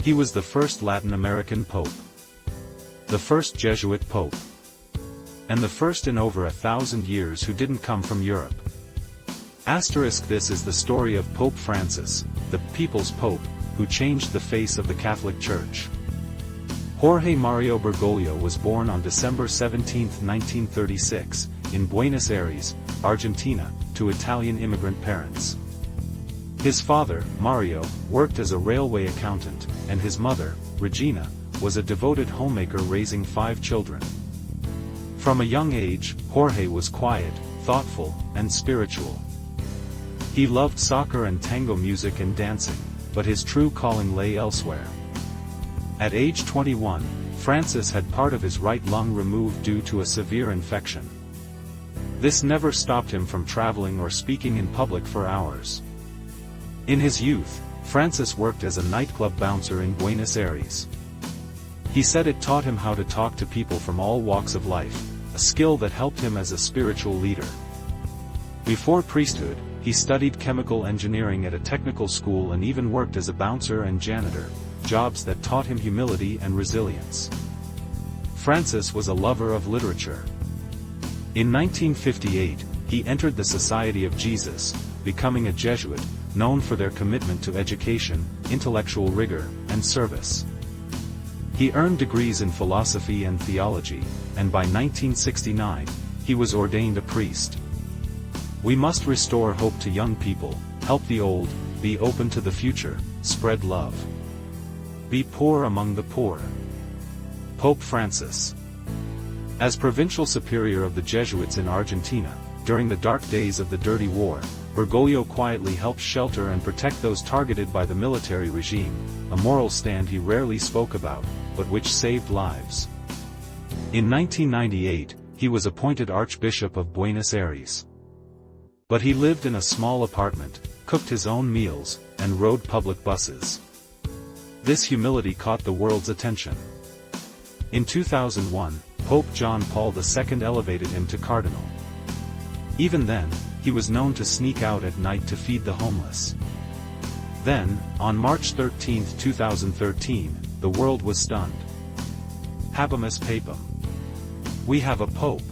He was the first Latin American pope, the first Jesuit pope, and the first in over 1,000 years who didn't come from Europe. This is the story of Pope Francis, the people's pope, who changed the face of the Catholic Church. Jorge Mario Bergoglio was born on December 17, 1936, in Buenos Aires, Argentina, to Italian immigrant parents. His father, Mario, worked as a railway accountant, and his mother, Regina, was a devoted homemaker raising 5 children. From a young age, Jorge was quiet, thoughtful, and spiritual. He loved soccer and tango music and dancing, but his true calling lay elsewhere. At age 21, Francis had part of his right lung removed due to a severe infection. This never stopped him from traveling or speaking in public for hours. In his youth, Francis worked as a nightclub bouncer in Buenos Aires. He said it taught him how to talk to people from all walks of life, a skill that helped him as a spiritual leader. Before priesthood, he studied chemical engineering at a technical school and even worked as a bouncer and janitor, jobs that taught him humility and resilience. Francis was a lover of literature. In 1958, he entered the Society of Jesus, becoming a Jesuit, known for their commitment to education, intellectual rigor, and service. He earned degrees in philosophy and theology, and by 1969, he was ordained a priest. We must restore hope to young people, help the old, be open to the future, spread love. Be poor among the poor. Pope Francis. As provincial superior of the Jesuits in Argentina, during the dark days of the Dirty War, Bergoglio quietly helped shelter and protect those targeted by the military regime, a moral stand he rarely spoke about, but which saved lives. In 1998, he was appointed Archbishop of Buenos Aires. But he lived in a small apartment, cooked his own meals, and rode public buses. This humility caught the world's attention. In 2001, Pope John Paul II elevated him to cardinal. Even then, he was known to sneak out at night to feed the homeless. Then, on March 13, 2013, the world was stunned. Habemus Papam. We have a pope.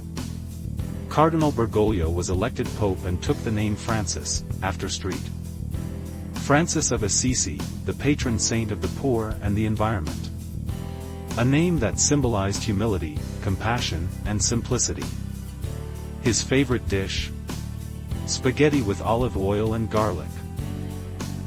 Cardinal Bergoglio was elected pope and took the name Francis, after street. Francis of Assisi, the patron saint of the poor and the environment. A name that symbolized humility, compassion, and simplicity. His favorite dish? Spaghetti with olive oil and garlic.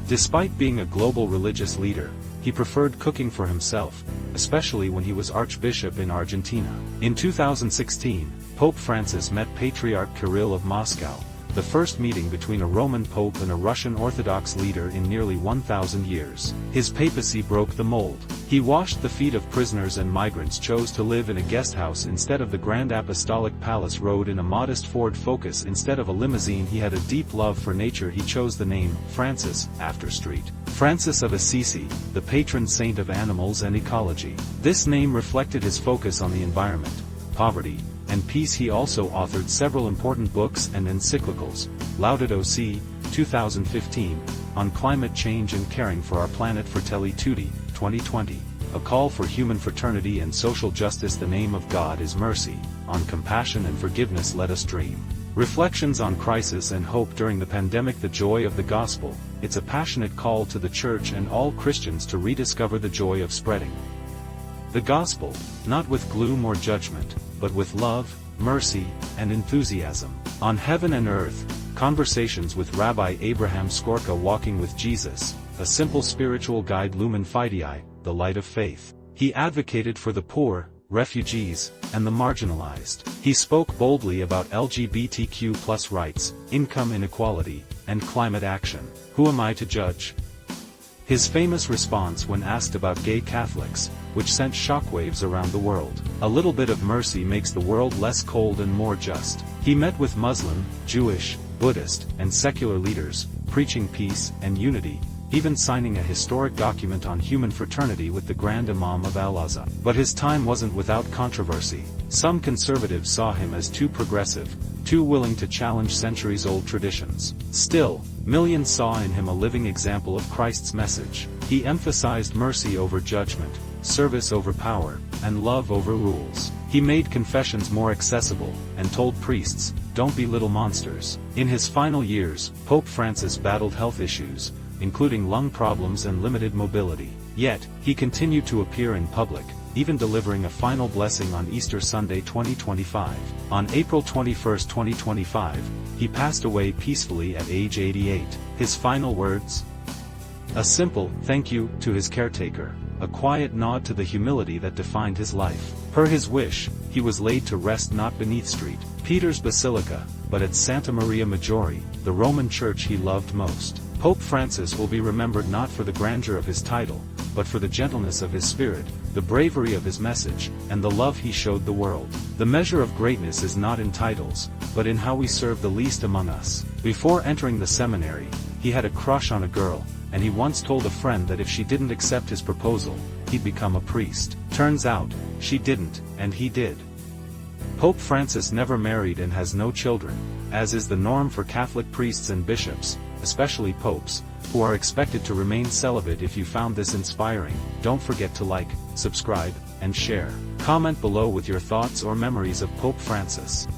Despite being a global religious leader, he preferred cooking for himself, especially when he was Archbishop in Argentina. In 2016, Pope Francis met Patriarch Kirill of Moscow, the first meeting between a Roman pope and a Russian Orthodox leader in nearly 1,000 years. His papacy broke the mold. He washed the feet of prisoners and migrants, chose to live in a guest house instead of the Grand Apostolic Palace, rode in a modest Ford Focus instead of a limousine. He had a deep love for nature. He chose the name Francis, after street. Francis of Assisi, the patron saint of animals and ecology. This name reflected his focus on the environment, poverty, and peace. He also authored several important books and encyclicals, Laudato Si, 2015, on climate change and caring for our planet, Fratelli Tutti, 2020, a call for human fraternity and social justice. The name of God is mercy, on compassion and forgiveness let us dream. Reflections on crisis and hope during the pandemic. The joy of the gospel, it's a passionate call to the church and all Christians to rediscover the joy of spreading the gospel, not with gloom or judgment, but with love, mercy, and enthusiasm. On Heaven and Earth, conversations with Rabbi Abraham Skorka. Walking with Jesus, a simple spiritual guide. Lumen Fidei, the light of faith. He advocated for the poor, refugees, and the marginalized. He spoke boldly about LGBTQ+ rights, income inequality, and climate action. Who am I to judge? His famous response when asked about gay Catholics, which sent shockwaves around the world. A little bit of mercy makes the world less cold and more just. He met with Muslim, Jewish, Buddhist, and secular leaders, preaching peace and unity, even signing a historic document on human fraternity with the Grand Imam of Al-Azhar. But his time wasn't without controversy. Some conservatives saw him as too progressive, too willing to challenge centuries-old traditions. Still, millions saw in him a living example of Christ's message. He emphasized mercy over judgment, service over power, and love over rules. He made confessions more accessible, and told priests, "Don't be little monsters." In his final years, Pope Francis battled health issues, including lung problems and limited mobility. Yet, he continued to appear in public, even delivering a final blessing on Easter Sunday 2025. On April 21, 2025, he passed away peacefully at age 88. His final words? A simple thank you to his caretaker, a quiet nod to the humility that defined his life. Per his wish, he was laid to rest not beneath St. Peter's Basilica, but at Santa Maria Maggiore, the Roman church he loved most. Pope Francis will be remembered not for the grandeur of his title, but for the gentleness of his spirit, the bravery of his message, and the love he showed the world. The measure of greatness is not in titles, but in how we serve the least among us. Before entering the seminary, he had a crush on a girl, and he once told a friend that if she didn't accept his proposal, he'd become a priest. Turns out, she didn't, and he did. Pope Francis never married and has no children, as is the norm for Catholic priests and bishops, especially popes, who are expected to remain celibate. If you found this inspiring, don't forget to like, subscribe, and share. Comment below with your thoughts or memories of Pope Francis.